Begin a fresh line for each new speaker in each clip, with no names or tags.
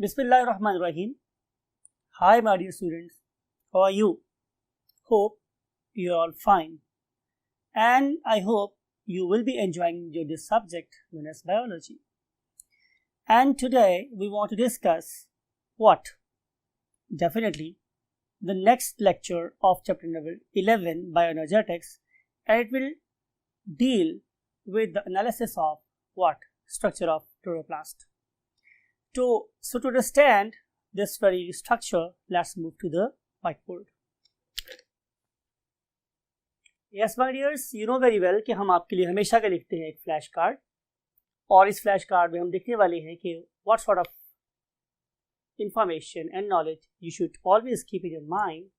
Bismillahirrahmanirrahim. Hi, my dear students. How are you? Hope you are all fine. And I hope you will be enjoying this subject known as biology. And today we want to discuss what? Definitely the next lecture of chapter number 11, bioenergetics, and it will deal with the analysis of what? Structure of chloroplast. So to understand this very structure, let's move to the whiteboard. Yes, my dears, you know very well कि हम आपके लिए हमेशा के लिखते हैं एक flash card, और इस फ्लैश कार्ड में हम देखने वाले हैं कि what sort of information and knowledge you should always keep in your mind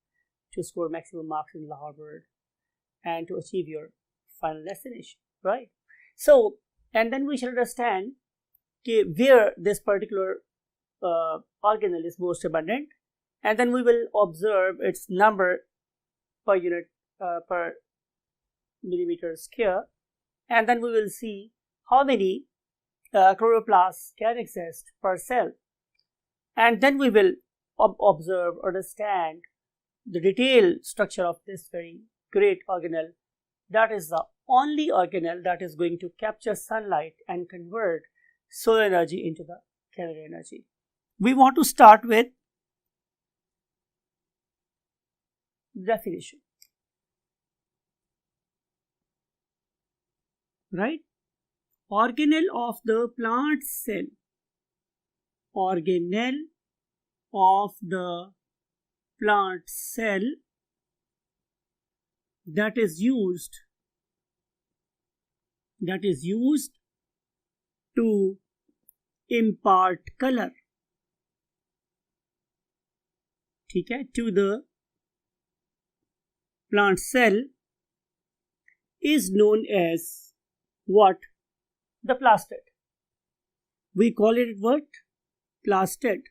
to score maximum marks in the Harvard and to achieve your final destination, right? So, and then we shall understand where this particular organelle is most abundant, and then we will observe its number per unit per millimeter square, and then we will see how many chloroplasts can exist per cell, and then we will observe, understand the detailed structure of this very great organelle, that is the only organelle that is going to capture sunlight and convert solar energy into the calorie energy. We want to start with definition, right? Organelle of the plant cell. Organelle of the plant cell that is used to impart color, ठीक है, to the plant cell is known as what? The plastid. We call it what? Plastid.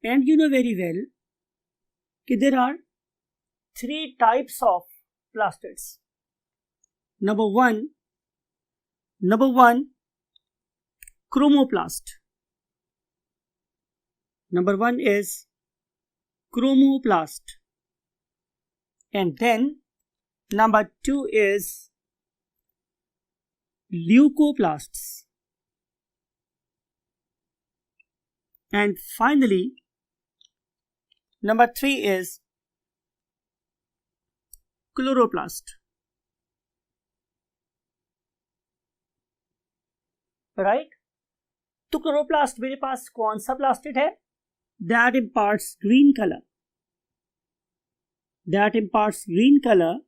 And you know very well that there are three types of plastids. Number one, chromoplast. Number one is chromoplast. And then number two is leucoplasts. And finally, number three is chloroplast. Right तो chloroplast मेरे पास कौन सा plastid है? That imparts green colour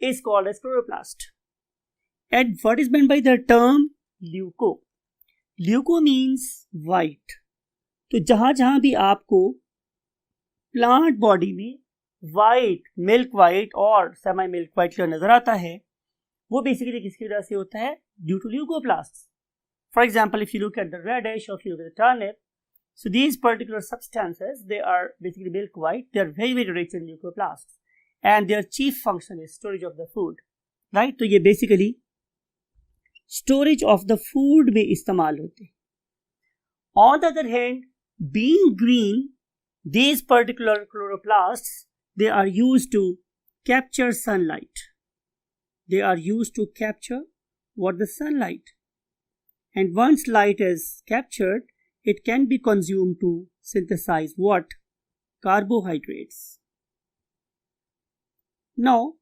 is called as chloroplast. And what is meant by the term leuco? Leuco means white. तो जहां भी आपको plant body में वाइट, मिल्क वाइट और सेमी मिल्क वाइट कलर नजर आता है, वो बेसिकली किसकी वजह से होता है? Due to leucoplasts. For example, if you look at the radish or if you look at the turnip, so these particular substances, they are basically milk white. They are very, very rich in leucoplasts, and their chief function is storage of the food, right? तो ये basically storage of the food में इस्तेमाल होते हैं. On the other hand, being green, these particular chloroplasts, they are used to capture sunlight. They are used to capture what? The sunlight. And once light is captured, it can be consumed to synthesize what? Carbohydrates. Now,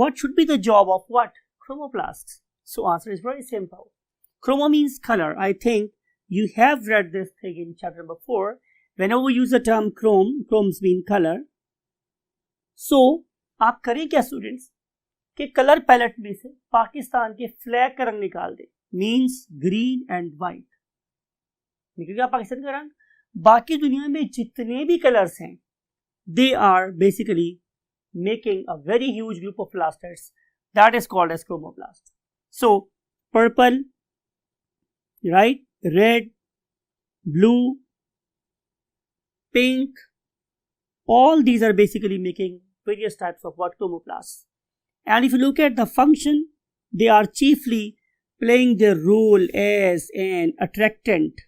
what should be the job of what? Chromoplasts. So answer is very simple. Chromo means color. I think you have read this thing in chapter number 4. Whenever we use the term chromes mean color. So, आप करें क्या students कि colour palette में से पाकिस्तान के flag का रंग निकाल दें. Means green and white. निकल गया पाकिस्तान का रंग. बाकी दुनिया में जितने भी कलर्स हैं, they are basically making a very huge group of plastids that is called as chromoplast. So purple, right, red, blue, pink, all these are basically making various types of what? Chromoplasts. And if you look at the function, they are chiefly playing their role as an attractant.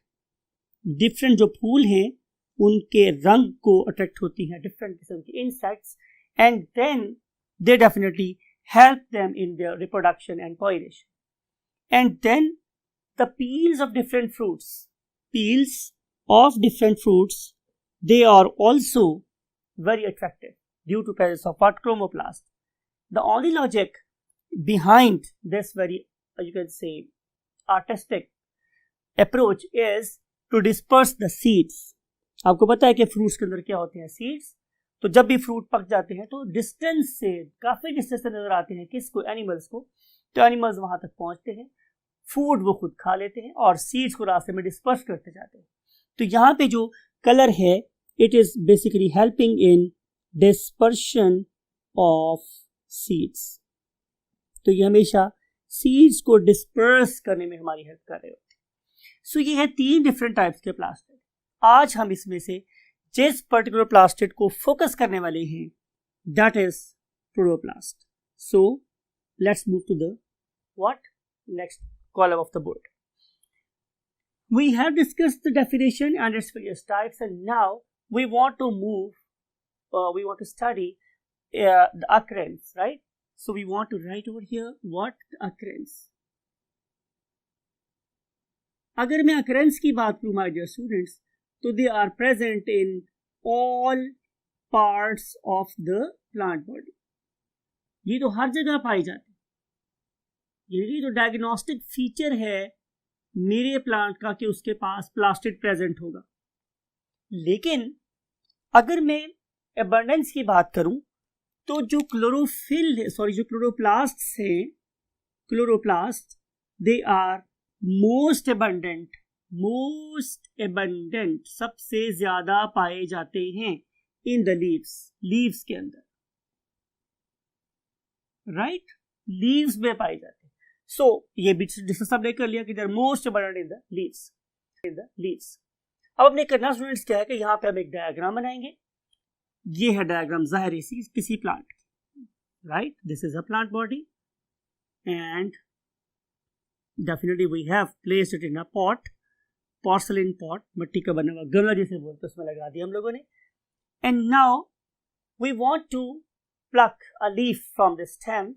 Different जो फूल हैं उनके रंग को attract होती हैं different किस्म के insects, and then they definitely help them in their reproduction and pollination. And then the peels of different fruits, they are also very attractive due to presence of what? Chromoplast. The only logic behind this very, you can say, artistic approach is to disperse the seeds. आपको पता है कि fruits के अंदर क्या होते हैं? Seeds. तो जब भी फ्रूट पक जाते हैं तो डिस्टेंस से, काफी डिस्टेंस से नजर आते हैं किसको? एनिमल्स को. तो एनिमल्स वहां तक पहुंचते हैं, फूड वो खुद खा लेते हैं और सीड्स को रास्ते में डिस्पर्स करते जाते हैं. तो यहाँ पे जो कलर है, it is basically helping in dispersion of seeds. तो ये हमेशा सीड्स को डिस्पर्स करने में हमारी हेल्प कर रहे होते हैं. सो ये है 3 डिफरेंट टाइप्स के प्लास्टिड. आज हम इसमें से जिस पर्टिकुलर प्लास्टिड को फोकस करने वाले हैं, that is chloroplast. So let's move to the next column of the board. We have discussed the definition and its various types, and now we want to study the occurrence, right? So we want to write over here what the occurrence. अगर मैं occurrence की बात करूं, my dear students, तो they are present in all parts of the plant body. ये तो हर जगह पाई जाती है. ये तो डायग्नोस्टिक फीचर है मेरे प्लांट का कि उसके पास प्लास्टिड प्रेजेंट होगा. लेकिन अगर मैं एबंडेंस की बात करूं तो जो क्लोरोप्लास्ट हैं, chloroplast, they are most abundant, सबसे ज्यादा पाए जाते हैं इन द लीव्स के अंदर, राइट? लीव्स में पाए जाते हैं. सो ये भी डिस्कस हमने कर लिया कि they are most abundant in the leaves. अब हमने करना स्टूडेंट्स क्या है कि यहाँ पे हम एक डायग्राम बनाएंगे. ये है डायग्राम ज़ाहिर सी किसी प्लांट की, right? This is a plant body and definitely we have placed it in a pot, porcelain pot, मिट्टी का बना हुआ गमला जिसे बोलते हैं, उसमें लगा दिया हम लोगों ने. And now we want to pluck a leaf from the stem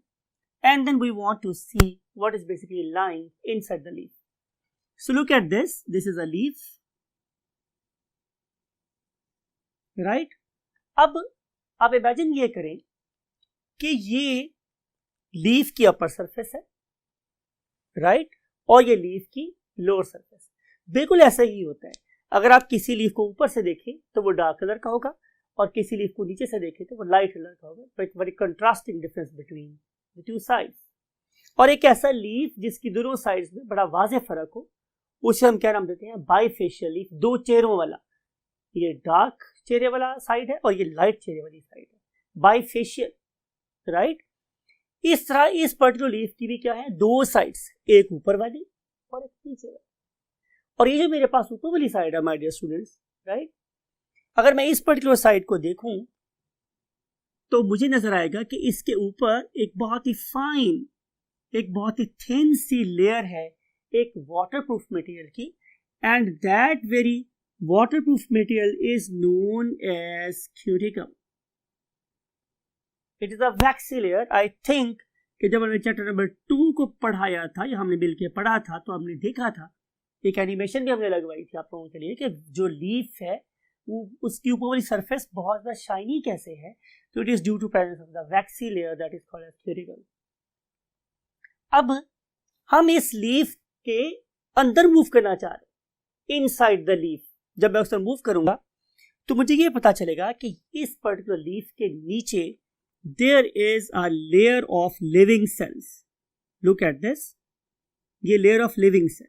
and then we want to see what is basically lying inside the leaf. So look at this is a leaf, right? अब आप imagine ये करें कि ये leaf की upper surface है, right? और ये लीफ की लोअर सरफेस. बिल्कुल ऐसा ही होता है. अगर आप किसी लीफ को ऊपर से देखें तो वो डार्क कलर का होगा और किसी लीफ को नीचे से देखें तो वो लाइट कलर का होगा. But very contrasting difference between the two sides. और एक ऐसा लीफ जिसकी दोनों साइड्स में बड़ा वाज़ेह फर्क हो, उसे हम क्या नाम देते हैं? बाइफेशियल लीफ, 2 चेहरों वाला. ये डार्क चेहरे वाला साइड है और ये लाइट चेहरे वाली साइड है, बाइफेशियल, राइट? इस तरह इस पर्टिकुलर लीफ की भी क्या है? 2 साइड्स, एक ऊपर वाली और एक नीचे वाली. और ये जो मेरे पास ऊपर वाली साइड है माय डियर स्टूडेंट्स, राइट, अगर मैं इस पर्टिकुलर साइड को देखूं तो मुझे नजर आएगा कि इसके ऊपर एक बहुत ही फाइन, एक बहुत ही थिन सी लेयर है एक वाटरप्रूफ मटेरियल की, and that very waterproof material is known as cuticle. It is a waxy layer. I think कि जब हमने चैप्टर नंबर 2 को पढ़ाया था या हमने मिलकर पढ़ा था तो हमने देखा था, एक एनिमेशन भी हमने लगवाई थी आप लोगों के लिए कि जो लीफ है उसकी ऊपर वाली सरफेस बहुत ज्यादा शाइनी कैसे है. तो it is due to presence of the waxy layer that is called as cuticle. अब हम इस लीफ के अंदर मूव करना चाह रहे हैं, इनसाइड द लीफ. जब मैं उस पर मूव करूंगा तो मुझे ये पता चलेगा कि इस पर्टिकुलर लीफ के नीचे there is a layer of living cells. Look at this, ये layer of living cell.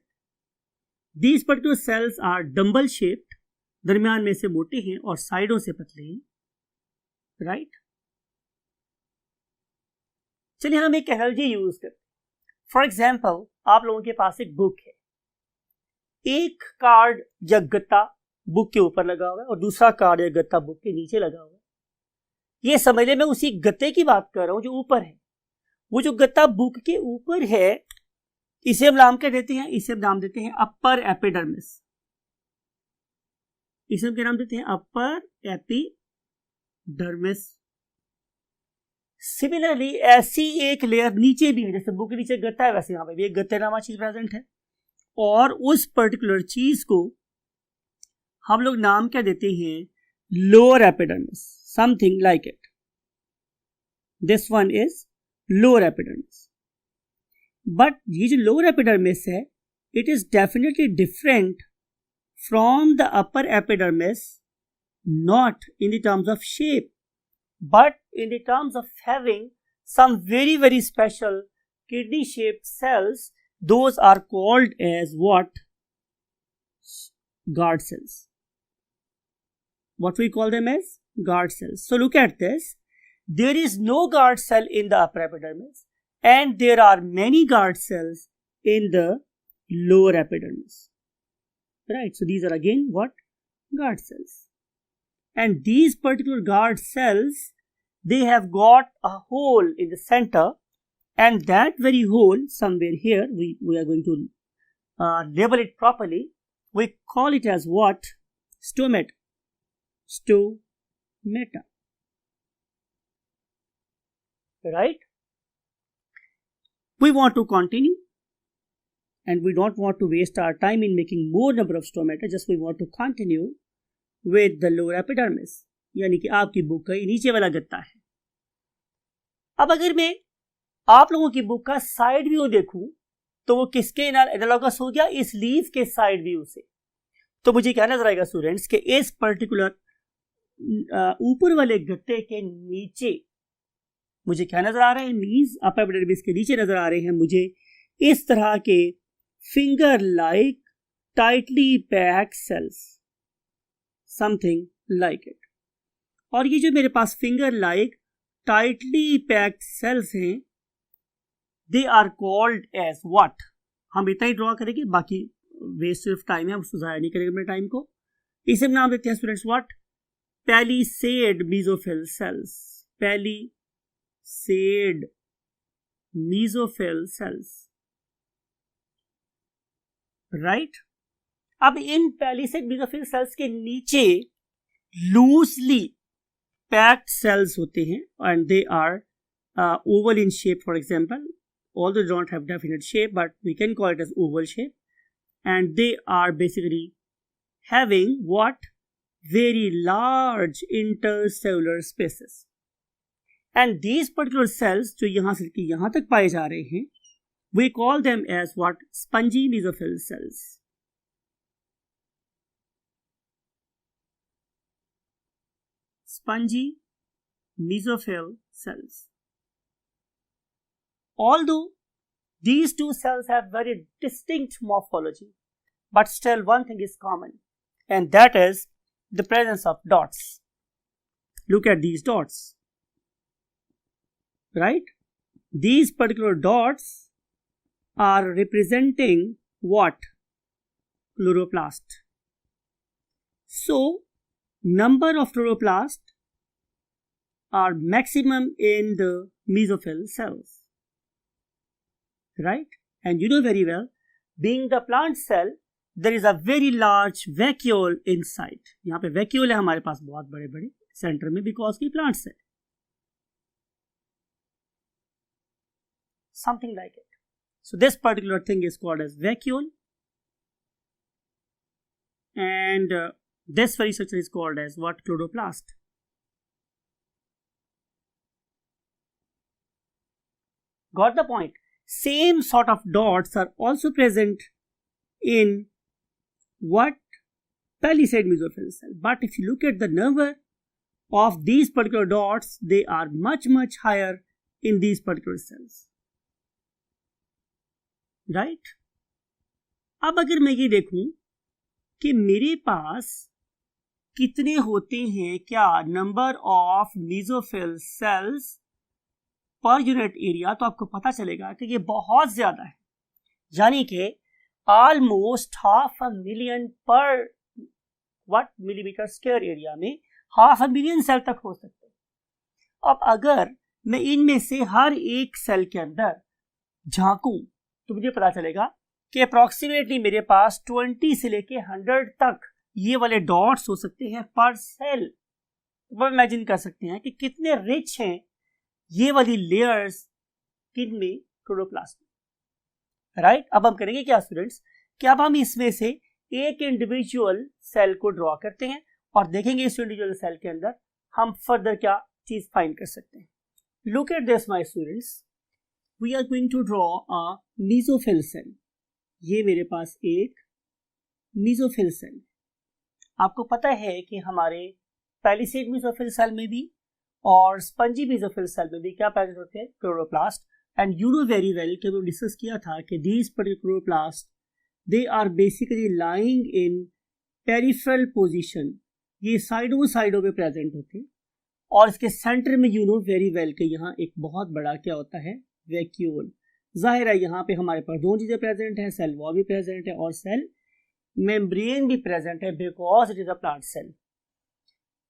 These particular cells are dumbbell shaped, दरमियान में से मोटे हैं और साइडों से पतले हैं, राइट? चलिए हम एक एनालॉजी यूज करते हैं. फॉर एग्जाम्पल, आप लोगों के पास एक बुक है, एक कार्ड या गत्ता बुक के ऊपर लगा हुआ है और दूसरा कार्ड या गत्ता बुक के नीचे लगा हुआ है. ये समझ ले मैं उसी गत्ते की बात कर रहा हूं जो ऊपर है. वो जो गत्ता बुक के ऊपर है, इसे हम नाम क्या देते हैं? इसे हम नाम देते हैं अपर एपिडर्मिस. इसे हम क्या नाम देते हैं? Upper epidermis. सिमिलरली ऐसी एक लेयर नीचे भी है, जैसे बुक के नीचे गत्ता है वैसे यहाँ पे भी एक गत्ते नामा चीज प्रेजेंट है, और उस पर्टिकुलर चीज को हम लोग नाम क्या देते हैं? Lower epidermis, something like it. This one is lower epidermis. But ये जो लोअर एपिडर्मिस है, it is definitely different from the upper epidermis, not in the terms of shape but in the terms of having some very very special kidney shaped cells. Those are called as what? Guard cells. What we call them as? Guard cells. So look at this. There is no guard cell in the upper epidermis, and there are many guard cells in the lower epidermis. Right, so these are again what? Guard cells. And these particular guard cells, they have got a hole in the center, and that very hole somewhere here, we are going to label it properly. We call it as what? Stomata. Stomata. Right? We want to continue, and we don't want to waste our time in making more number of stomata. Just we want to continue with the lower epidermis, यानी कि आपकी book का नीचे वाला गत्ता है। अब अगर मैं आप लोगों की बुक का साइड व्यू देखूं तो वो किसके एनालॉगस हो गया? इस लीफ के साइड व्यू से। तो मुझे क्या नजर आएगा स्टूडेंट्स के इस पर्टिकुलर ऊपर वाले गत्ते के नीचे मुझे क्या नजर आ रहे हैं? मीज अपर एपिडर्मिस के नीचे नजर आ रहे हैं मुझे इस तरह के finger like tightly packed cells, something like it. और ये जो मेरे पास finger like tightly packed cells हैं, they are called as what? हम इतना ही ड्रॉ करेंगे, बाकी वेस्ट ऑफ टाइम है, हम उसको ज़ाया नहीं करेंगे अपने टाइम को। इसे हम नाम देते हैं students what? Palisade mesophyll cells. Palisade mesophyll cells, right? अब इन पैलिसेड मेसोफिल सेल्स के नीचे लूजली पैक्ड सेल्स होते हैं, and they are oval in shape, for example, although they don't have definite shape, but we can call it as oval shape, and they are basically having what? Very large intercellular spaces. And these particular cells जो यहाँ से यहाँ तक पाए जा रहे हैं, we call them as what? Spongy mesophyll cells. Spongy mesophyll cells. Although these two cells have very distinct morphology, but still one thing is common, and that is the presence of dots. Look at these dots, right? These particular dots are representing what? Chloroplast. So, number of chloroplasts are maximum in the mesophyll cells, right? And you know very well, being the plant cell, there is a very large vacuole inside. यहाँ पे vacuole है हमारे पास बहुत बड़े बड़े centre में, because की plant cell, something like it. So this particular thing is called as vacuole, and this very structure is called as what? Chloroplast. Got the point? Same sort of dots are also present in what? Palisade mesophyll cell. But if you look at the number of these particular dots, they are much higher in these particular cells, right? अब अगर मैं ये देखूं कि मेरे पास कितने होते हैं, क्या number of mesophyll cells per unit area, तो आपको पता चलेगा कि ये बहुत ज्यादा है, यानी कि ऑलमोस्ट 500,000 पर व्हाट मिलीमीटर स्क्वायर एरिया में 500,000 सेल तक हो सकते हैं। अब अगर मैं इनमें से हर एक सेल के अंदर झांकूं तो मुझे पता चलेगा कि अप्रोक्सीमेटली मेरे पास 20 से लेके 100 तक ये वाले डॉट्स हो सकते हैं पर सेल। तो आप इमेजिन कर सकते हैं कि कितने रिच हैं ये वाली लेयर्स किनमें, क्लोरोप्लास्ट में, राइट। अब हम करेंगे क्या स्टूडेंट्स कि अब हम इसमें से एक इंडिविजुअल सेल को ड्रॉ करते हैं और देखेंगे इस इंडिविजुअल सेल के अंदर हम फर्दर क्या चीज फाइंड कर सकते हैं। Look at this my students, we are going to draw a mesophyll cell. ये मेरे पास एक मीसोफिल सेल। आपको पता है कि हमारे पैलिसेड मीसोफिल सेल में भी और स्पंजी मीसोफिल सेल में भी क्या प्रेजेंट होते हैं, chloroplast. And you know very well कि हमने डिस्कस किया था कि these particular chloroplast they are basically lying in peripheral position. ये साइडों पे प्रेजेंट होते हैं और इसके सेंटर में यू नो वेरी वेल कि यहाँ एक बहुत बड़ा क्या होता है, वैक्यूल। जाहिर है यहाँ पे हमारे पास दो चीजें प्रेजेंट है, सेल वॉल भी प्रेजेंट है और सेल मेम्ब्रेन भी प्रेजेंट है because it is a plant cell.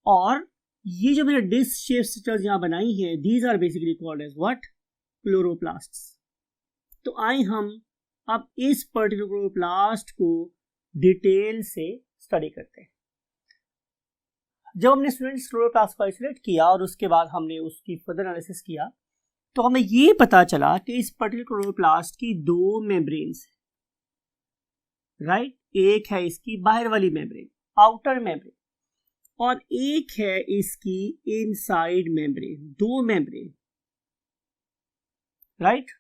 और ये जो मैंने डिस्क शेप स्ट्रक्चर्स यहाँ बनाई है, these are basically called as what, chloroplasts. तो आए हम अब इस पर्टिकुलर क्लोरोप्लास्ट को डिटेल से स्टडी करते हैं। जब हमने स्टूडेंट्स क्लोरोप्लास्ट को आइसोलेट किया और उसके बाद हमने उसकी फर्दर एनालिसिस किया तो हमें ये पता चला कि इस पर्टिकुलर क्लोरोप्लास्ट की दो मेम्ब्रेन्स, राइट। एक है इसकी बाहर वाली मेम्ब्रेन, आउटर मेम्ब्रेन, और एक है इसकी इनसाइड मेम्ब्रेन, दो मेम्ब्रेन, राइट।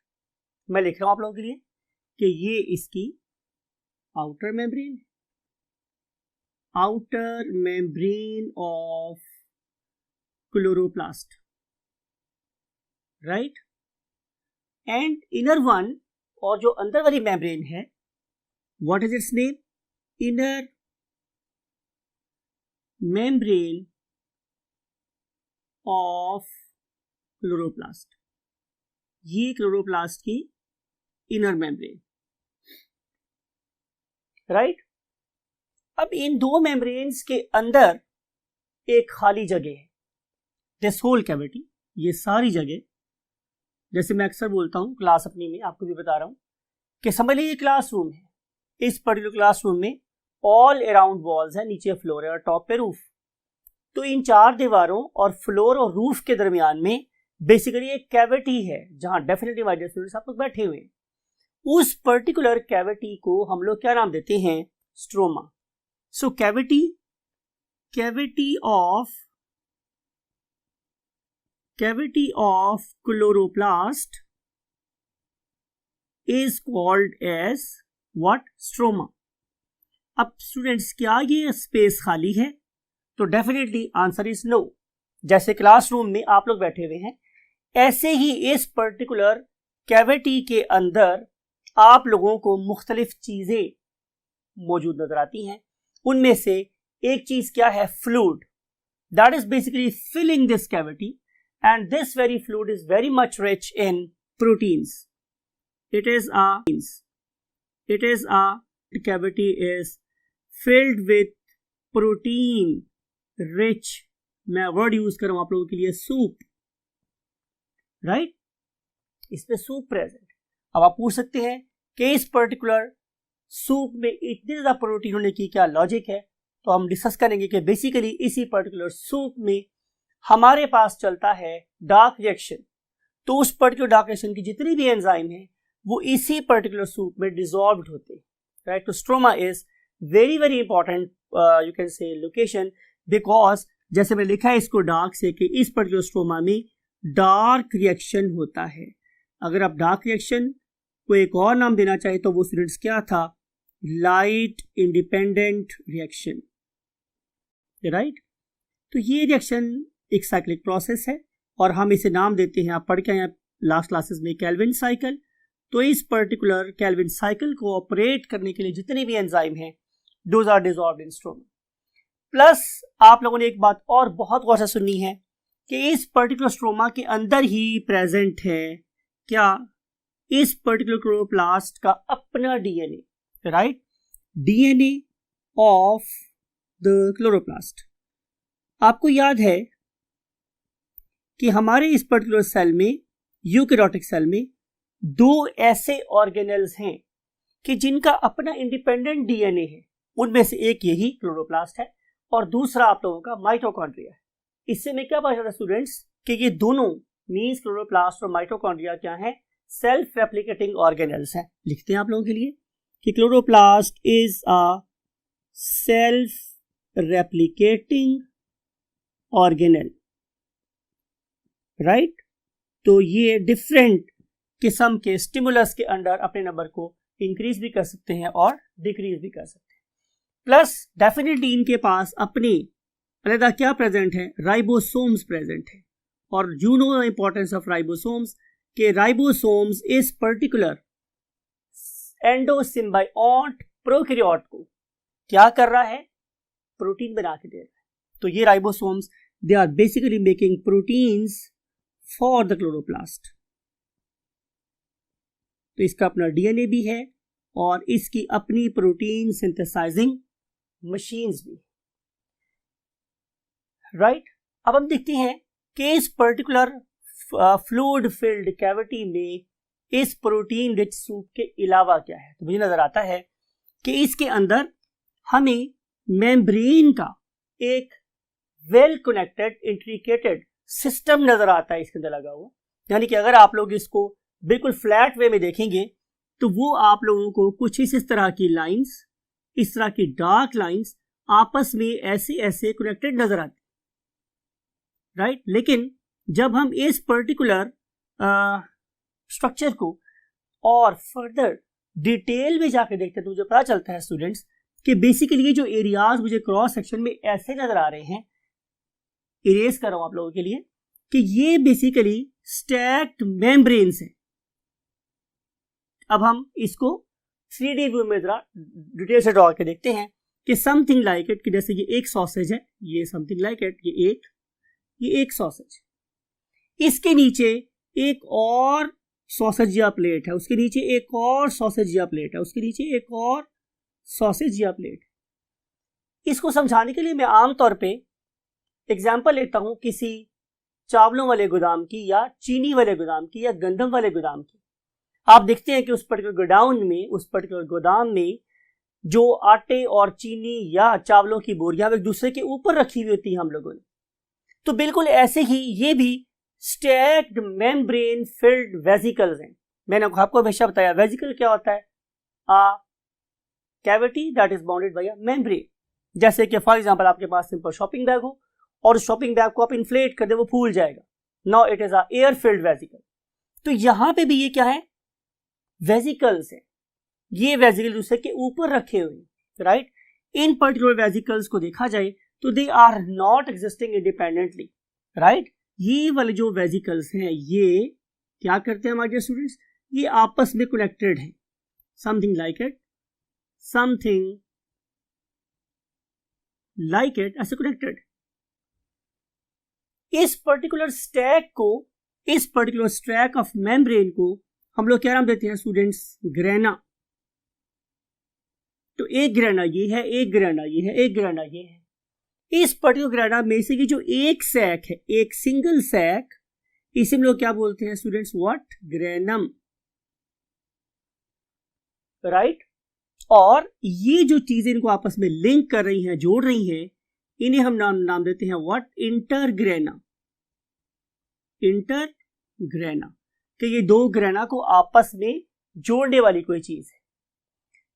मैं लिख रहा हूं आप लोगों के लिए कि ये इसकी outer membrane, outer membrane of chloroplast, right. And inner one, और जो अंदर वाली मेम्ब्रेन है, what is it's name, inner membrane of chloroplast. ये क्लोरोप्लास्ट की इनर मेम्ब्रेन, राइट। अब इन दो मेम्ब्रेन्स के अंदर एक खाली जगह है, दिस होल कैविटी, ये सारी जगह, जैसे मैं अक्सर बोलता हूं क्लास अपनी में, आपको भी बता रहा हूं कि समझ लीजिए क्लासरूम है। इस पर्टिकुलर क्लासरूम में ऑल अराउंड वॉल्स है, नीचे फ्लोर है और टॉप पे रूफ। तो इन चार दीवारों और फ्लोर और रूफ के दरमियान में बेसिकली एक कैविटी है जहां डेफिनेटली माय डियर स्टूडेंट्स आप लोग बैठे हुए हैं। उस पर्टिकुलर कैविटी को हम लोग क्या नाम देते हैं, stroma. So cavity of chloroplast is called as what, stroma. अब स्टूडेंट्स क्या ये स्पेस खाली है, तो डेफिनेटली आंसर इज नो। जैसे क्लासरूम में आप लोग बैठे हुए हैं, ऐसे ही इस पर्टिकुलर कैविटी के अंदर आप लोगों को मुख्तलिफ चीजें मौजूद नजर आती हैं। उनमें से एक चीज क्या है, fluid, that is basically filling this cavity and this very fluid is very much rich in proteins. It is a cavity is filled with protein rich, मैं वर्ड यूज कर रहा हूं आप लोगों के लिए, सूप, राइट। इसमें सूप प्रेजेंट। अब आप पूछ सकते हैं कि इस पर्टिकुलर सूप में इतनी ज्यादा प्रोटीन होने की क्या लॉजिक है, तो हम डिस्कस करेंगे कि बेसिकली इसी पर्टिकुलर सूप में हमारे पास चलता है डार्क रिएक्शन। तो उस पर्टिकुलर डार्क रिएक्शन की जितनी भी एंजाइम है वो इसी पर्टिकुलर सूप में डिसॉल्व्ड होते हैं, राइट। तो stroma is very very important, you can say location, because जैसे मैंने लिखा है इसको डार्क से कि इस पर्टिकुलर स्ट्रोमा में डार्क रिएक्शन होता है। अगर आप डार्क रिएक्शन को एक और नाम देना चाहे तो वो स्टूडेंट्स क्या था, लाइट इंडिपेंडेंट रिएक्शन, राइट। तो ये रिएक्शन एक साइक्लिक प्रोसेस है और हम इसे नाम देते हैं, आप पढ़ के आए लास्ट क्लासेस में, केल्विन साइकिल। तो इस पर्टिकुलर केल्विन साइकिल को ऑपरेट करने के लिए जितनी भी एंजाइम हैं, those are dissolved in stroma. Plus आप लोगों ने एक बात और बहुत गौर से सुननी है कि इस पर्टिकुलर स्ट्रोमा के अंदर ही प्रेजेंट है क्या, इस पर्टिकुलर क्लोरोप्लास्ट का अपना DNA, right, DNA of the chloroplast. आपको याद है कि हमारे इस पर्टिकुलर सेल में, यूकैरियोटिक सेल में, दो ऐसे ऑर्गेनेल्स हैं कि जिनका अपना इंडिपेंडेंट डीएनए है, उनमें से एक यही क्लोरोप्लास्ट है और दूसरा आप लोगों का माइटोकॉन्ड्रिया है। इससे मैं क्या पता चला स्टूडेंट्स कि ये दोनों मींस क्लोरोप्लास्ट और माइटोकॉन्ड्रिया क्या है, सेल्फ रेप्लिकेटिंग ऑर्गेनेल्स हैं। लिखते हैं आप लोगों के लिए कि chloroplast is a self replicating organelle, right. तो ये डिफरेंट किस्म के स्टिमुलस के अंडर अपने नंबर को इंक्रीज भी कर सकते हैं और डिक्रीज भी कर सकते हैं। प्लस डेफिनेटली इनके पास अपनी अलग क्या प्रेजेंट है, राइबोसोम्स प्रेजेंट है। और you know the importance of ribosomes के राइबोसोम्स इस पर्टिकुलर एंडोसिम्बायोट प्रोकैरियोट को क्या कर रहा है, प्रोटीन बना के दे रहा है। तो ये ribosomes they are basically making proteins for the chloroplast. तो इसका अपना डीएनए भी है और इसकी अपनी प्रोटीन सिंथेसाइजिंग मशीन्स भी, राइट। अब हम देखते हैं कि इस पर्टिकुलर फ्लूइड फिल्ड कैविटी में इस प्रोटीन रिच सूप के अलावा क्या है। तो मुझे नजर आता है कि इसके अंदर हमें मेम्ब्रेन का एक वेल कनेक्टेड इंट्रिकेटेड सिस्टम नजर आता है इसके अंदर लगा हुआ। यानी कि अगर आप लोग इसको बिल्कुल फ्लैट वे में देखेंगे तो वो आप लोगों को कुछ इस तरह की लाइंस, इस तरह की डार्क लाइंस आपस में ऐसे ऐसे कनेक्टेड नजर आती, राइट। लेकिन जब हम इस पर्टिकुलर स्ट्रक्चर को और फर्दर डिटेल में जाके देखते हैं तो मुझे पता चलता है स्टूडेंट्स कि बेसिकली ये जो एरियाज मुझे क्रॉस सेक्शन में ऐसे नजर आ रहे हैं, इरेज कर रहा हूं आप लोगों के लिए, कि ये बेसिकली स्टैक्ड मेम्ब्रेन्स है। अब हम इसको 3D व्यू में जरा डिटेल से ड्रॉ के देखते हैं कि समथिंग लाइक इट, कि जैसे ये एक सॉसेज है, ये समथिंग लाइक इट, ये एक सॉसेज, इसके नीचे एक और सॉसेज या प्लेट है, उसके नीचे एक और सॉसेज या प्लेट है, उसके नीचे एक और सॉसेज या प्लेट। इसको समझाने के लिए मैं आमतौर पे एग्जाम्पल लेता हूं किसी चावलों वाले गोदाम की या चीनी वाले गोदाम की या गंदम वाले गोदाम की। आप देखते हैं कि उस पर्टिकुलर गोडाउन में, उस पर्टिकुलर गोदाम में जो आटे और चीनी या चावलों की बोरियां एक दूसरे के ऊपर रखी हुई होती है हम लोगों ने, तो बिल्कुल ऐसे ही ये भी स्टैक्ड मेम्ब्रेन फिल्ड वेसिकल्स हैं। मैंने आपको हमेशा बताया वेसिकल क्या होता है, a cavity that is bounded by a membrane. जैसे कि फॉर एग्जांपल आपके पास सिंपल शॉपिंग बैग हो और शॉपिंग बैग को आप इन्फ्लेट कर दे, वो फूल जाएगा, now it is a air filled vesicle. तो यहां पे भी ये क्या है, वेसिकल्स है। ये वेसिकल दूसरे के ऊपर रखे हुए, राइट। इन पर्टिकुलर वेसिकल्स को देखा जाए तो they are not existing independently, right. ये वाले जो वेसिकल्स हैं ये क्या करते हैं हमारे स्टूडेंट्स, ये आपस में कनेक्टेड है, something like it, something like it, ऐसे कनेक्टेड। इस पर्टिकुलर स्टैक को, इस पर्टिकुलर स्टैक ऑफ मेम्ब्रेन को हम लोग क्या नाम देते हैं स्टूडेंट्स, ग्रेना। तो एक ग्रेना ये है, एक ग्रेना ये है, एक ग्रेना ये है। इस पर्टिकुलर ग्रेना में से जो एक सैक है, एक सिंगल सैक, इसे हम लोग क्या बोलते हैं स्टूडेंट्स, व्हाट, ग्रेनम, राइट। और ये जो चीजें इनको आपस में लिंक कर रही हैं, जोड़ रही हैं, इन्हें हम नाम देते हैं व्हाट, इंटरग्रेना। इंटरग्रेना कि ये दो ग्रेना को आपस में जोड़ने वाली कोई चीज है,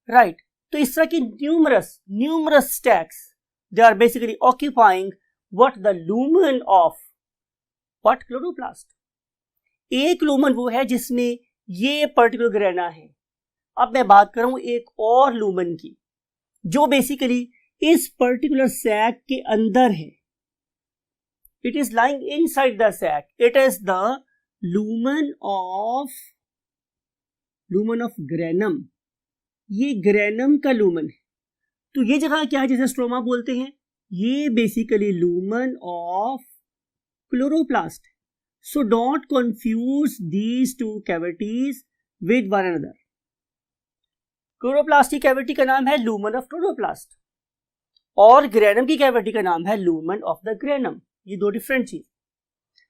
राइट। तो इस तरह की numerous stacks they are basically occupying what the lumen of what chloroplast। एक लूमन वो है जिसमें ये पर्टिकुलर ग्रेना है। अब मैं बात कर रहा हूं एक और लूमन की जो बेसिकली इस पर्टिकुलर सैक के अंदर है। It is lying inside the sac, it is the lumen of granum. ये ग्रेनम का लूमन है। तो ये जगह क्या है, जैसे स्ट्रोमा बोलते हैं, ये basically lumen of chloroplast. So don't confuse these two cavities with one another. Chloroplast की कैविटी का नाम है लूमन ऑफ क्लोरोप्लास्ट और ग्रेनम की कैविटी का नाम है लूमन ऑफ द ग्रेनम। ये दो डिफरेंट चीज।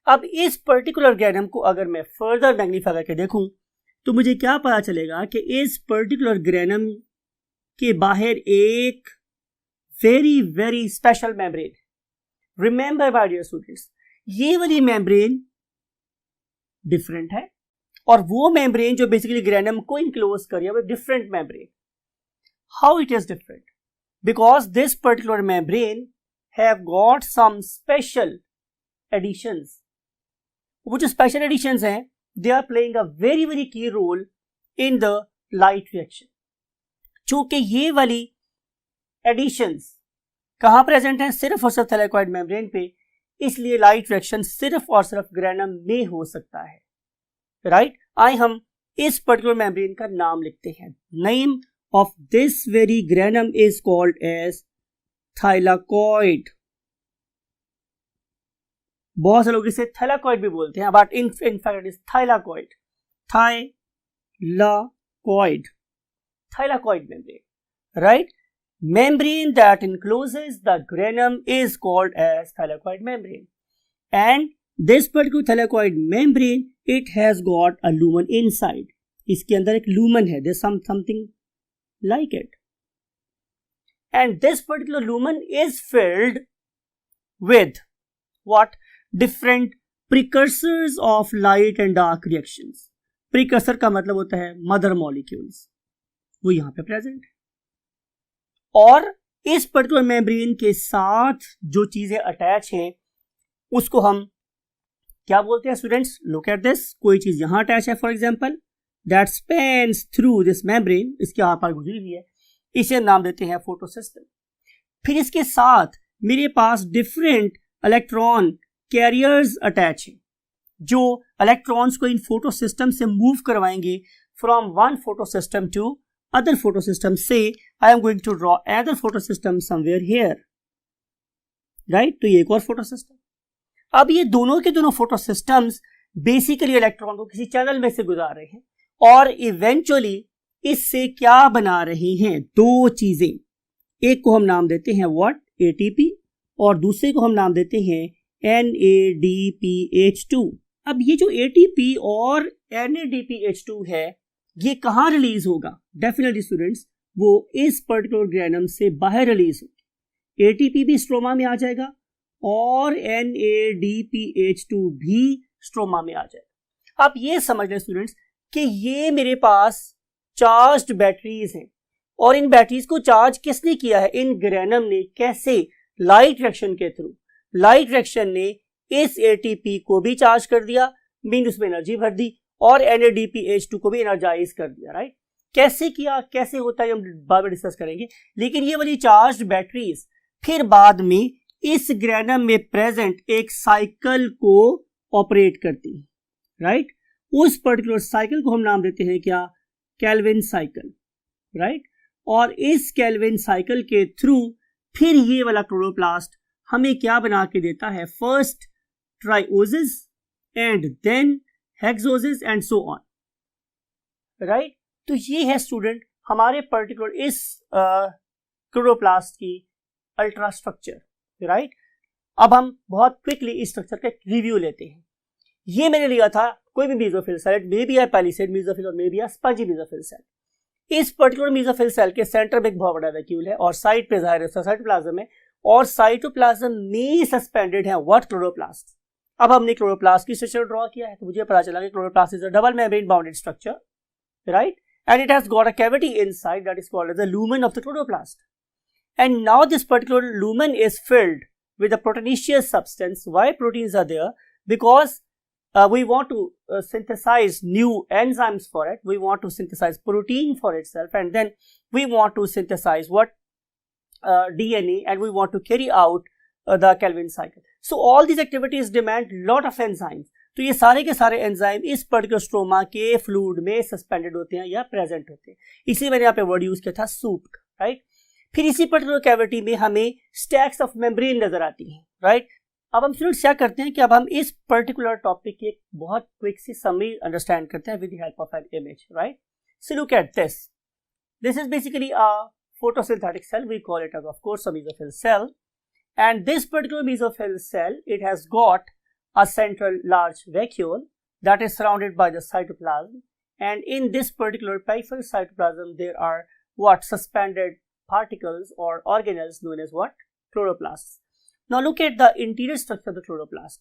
अब इस पर्टिकुलर ग्रेनम को अगर मैं फर्दर मैग्नीफाई करके देखूं तो मुझे क्या पता चलेगा कि इस पर्टिकुलर ग्रेनम के बाहर एक very special membrane. Remember my dear students, ये वाली membrane different है और वो membrane जो basically granum को enclose कर रही है वो different membrane. How it is different? Because this particular membrane have got some special additions. वो जो special additions हैं, they are playing a very key role in the light reaction. चूंकि ये वाली additions कहाँ प्रेजेंट हैं? सिर्फ और सिर्फ थैलेकॉइड मेम्ब्रेन पे, इसलिए लाइट रिएक्शन सिर्फ और सिर्फ ग्रेनम में हो सकता है. राइट, आइए हम इस पर्टिकुलर मेम्ब्रेन का नाम लिखते हैं. Name of this very granum is called as thylakoid. बहुत से लोग इसे थैलेकॉइड भी बोलते हैं, but in fact it is thylakoid. Thylakoid membrane. Right, membrane that encloses the granum is called as thylakoid membrane, and this particular thylakoid membrane, it has got a lumen inside. इसके अंदर एक lumen है, there's something like it, and this particular lumen is filled with what? Different precursors of light and dark reactions. precursor का मतलब होता है mother molecules, वो यहाँ पे present है. और इस पर्टिकुलर मेम्ब्रेन के साथ जो चीजें अटैच हैं उसको हम क्या बोलते हैं स्टूडेंट्स? Look at this. कोई चीज यहां अटैच है, for example that spans through this membrane, इसके आर पार गुजरी हुई है, इसे नाम देते हैं फोटोसिस्टम. फिर इसके साथ मेरे पास डिफरेंट इलेक्ट्रॉन कैरियर्स अटैच हैं जो इलेक्ट्रॉन्स को इन फोटोसिस्टम से मूव करवाएंगे from one photosystem two other photosystem. Say I am going to draw another photosystem somewhere here, right? तो ये एक और photosystem. अब ये दोनों के दोनों photosystems basically इलेक्ट्रॉन को किसी चैनल में से गुजार रहे हैं और इवेंचुअली इससे क्या बना रहे हैं? दो चीजें. एक को हम नाम देते हैं what? ATP, और दूसरे को हम नाम देते हैं NADPH2. अब ये जो ATP और NADPH2 है, ये कहाँ रिलीज होगा? डेफिनेटली स्टूडेंट्स, वो इस पर्टिकुलर ग्रेनम से बाहर रिलीज होगी. एटीपी भी स्ट्रोमा में आ जाएगा और NADPH2 भी स्ट्रोमा में आ जाएगा. आप ये समझ लें स्टूडेंट्स कि ये मेरे पास चार्ज्ड बैटरीज हैं और इन बैटरीज को चार्ज किसने किया है? इन ग्रेनम ने. कैसे? लाइट रिएक्शन के थ्रू. लाइट रिएक्शन ने इस ATP को भी चार्ज कर दिया, मीन उसमें एनर्जी भर दी, और NADPH2 को भी एनर्जाइज कर दिया. राइट, कैसे किया, कैसे होता है हम बाद में डिस्कस करेंगे. लेकिन ये वाली चार्ज्ड बैटरीज फिर बाद में इस ग्रेनम में प्रेजेंट एक साइकिल को ऑपरेट करती है. राइट, उस पर्टिकुलर साइकिल को हम नाम देते हैं क्या? Calvin cycle. राइट, और इस केल्विन साइकिल के थ्रू फिर ये वाला क्लोरोप्लास्ट हमें क्या बना के देता है? First trioses and then hexoses and so on. Right, तो ये है स्टूडेंट हमारे पर्टिकुलर इस क्लोरोप्लास्ट की अल्ट्रा स्ट्रक्चर. राइट, अब हम बहुत क्विकली इस स्ट्रक्चर का रिव्यू लेते हैं. ये मैंने लिया था कोई भी mesophyll cell, may be palisade mesophyll और may be spongy mesophyll cell. इस पर्टिकुलर मेसोफिल सेल के सेंटर में एक बहुत बड़ा वैक्यूल है और साइड पे जाहिर है साइटोप्लाज्म है, और साइटोप्लाज्म में सस्पेंडेड है व्हाट? क्लोरोप्लास्ट. अब हमने क्लोरोप्लास्ट की स्ट्रक्चर ड्रॉ किया है तो मुझे पता चला कि chloroplast is a double membrane bounded structure. Right, and it has got a cavity inside that is called as the lumen of the chloroplast. And now this particular lumen is filled with a proteinaceous substance. Why proteins are there? Because we want to synthesize new enzymes for it. We want to synthesize protein for itself, and then we want to synthesize what? DNA, and we want to carry out the Calvin cycle. So all these activities demand lot of enzymes. तो ये सारे के सारे enzyme इस particular stroma के fluid में suspended होते हैं या प्रेजेंट होते हैं. इसी मैंने यहाँ पे वर्ड यूज किया था सूप का. राइट, फिर इसी पर्टिकुलर कैविटी में हमें स्टैक्स ऑफ मेम्ब्रेन नजर आती हैं. राइट, अब हम स्टूडेंट्स क्या करते हैं कि अब हम इस पर्टिकुलर टॉपिक की एक बहुत क्विक सी समरी अंडरस्टैंड करते हैं with the help of an image. Right, so look at this. This is basically a photosynthetic cell. We call it of course a mesophyll cell, and this particular mesophyll cell, it has got a central large vacuole that is surrounded by the cytoplasm, and in this particular peripheral cytoplasm there are what? Suspended particles or organelles known as what? Chloroplasts. Now look at the interior structure of the chloroplast.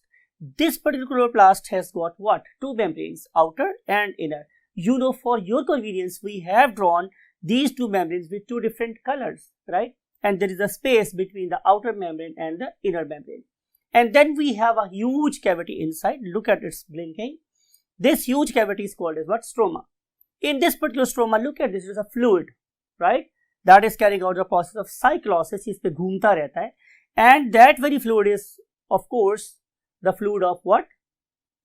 This particular chloroplast has got what? Two membranes, outer and inner. You know, for your convenience, we have drawn these two membranes with two different colors, right? And there is a space between the outer membrane and the inner membrane. And then we have a huge cavity inside. Look at its blinking. This huge cavity is called as what? Stroma. In this particular stroma, look at this, is a fluid, right? That is carrying out the process of cyclosis. इस पे घूमता रहता है. And that very fluid is, of course, the fluid of what?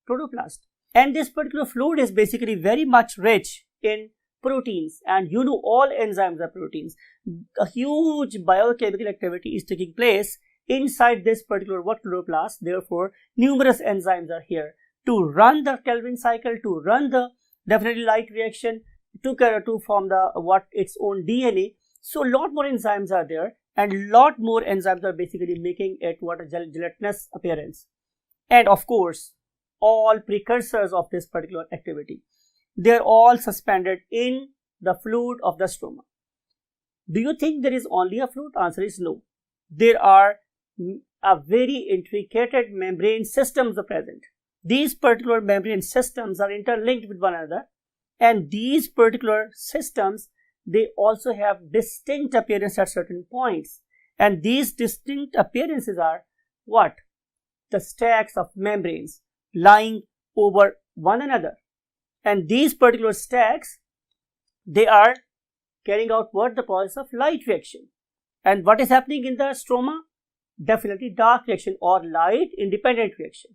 Chloroplast. And this particular fluid is basically very much rich in proteins, and you know all enzymes are proteins. A huge biochemical activity is taking place inside this particular what? Chloroplast. Therefore, numerous enzymes are here to run the Calvin cycle, to run the definitely light reaction, to form the what? Its own DNA. So lot more enzymes are there, and lot more enzymes are basically making it what? A gelatinous appearance. And of course, all precursors of this particular activity, they are all suspended in the fluid of the stroma. Do you think there is only a fluid? Answer is no. There are a very intricate membrane systems are present. These particular membrane systems are interlinked with one another, and these particular systems, they also have distinct appearance at certain points, and these distinct appearances are what? The stacks of membranes lying over one another, and these particular stacks, they are carrying out what? The process of light reaction. And what is happening in the stroma? Definitely dark reaction or light independent reaction.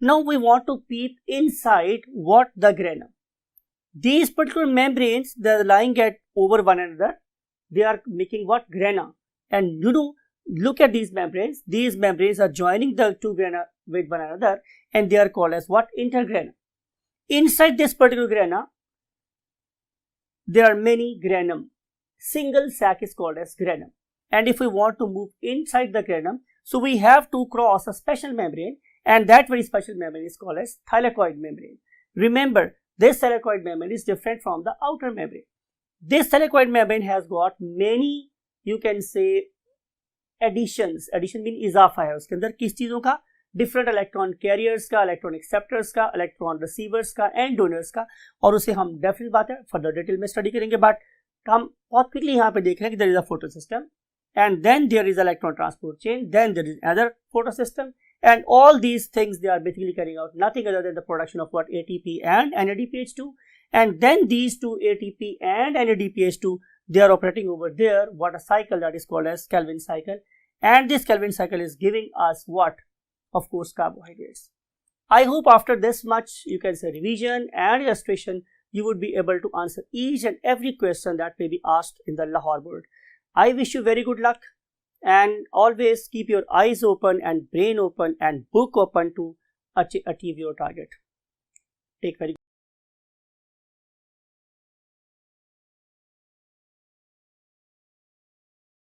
Now we want to peep inside what? The grana. These particular membranes, they are lying at over one another. They are making what? Grana. And you know, look at these membranes. These membranes are joining the two grana with one another, and they are called as what? Intergrana. Inside this particular grana, there are many granum. Single sac is called as granum. And if we want to move inside the granum, so we have to cross a special membrane, and that very special membrane is called as thylakoid membrane. Remember, this thylakoid membrane is different from the outer membrane. This thylakoid membrane has got many, you can say, additions. Addition mean इजाफा है उसके अंदर किस चीजों का? Different electron carriers का, electron acceptors का, electron receivers का, and donors का. और उसे हम definitely बात है further detail में study करेंगे, but हम बहुत quickly यहाँ पे देख रहे हैं कि there is a photosystem, and then there is electron transport chain, then there is another photosystem, and all these things, they are basically carrying out nothing other than the production of what? ATP and NADPH2, and then these two ATP and NADPH2, they are operating over there, what? A cycle that is called as Calvin cycle, and this Calvin cycle is giving us what? Of course, carbohydrates. I hope after this much, you can say revision and illustration, you would be able to answer each and every question that may be asked in the Lahore board. I wish you very good luck, and always keep your eyes open and brain open and book open to achieve your target. Take very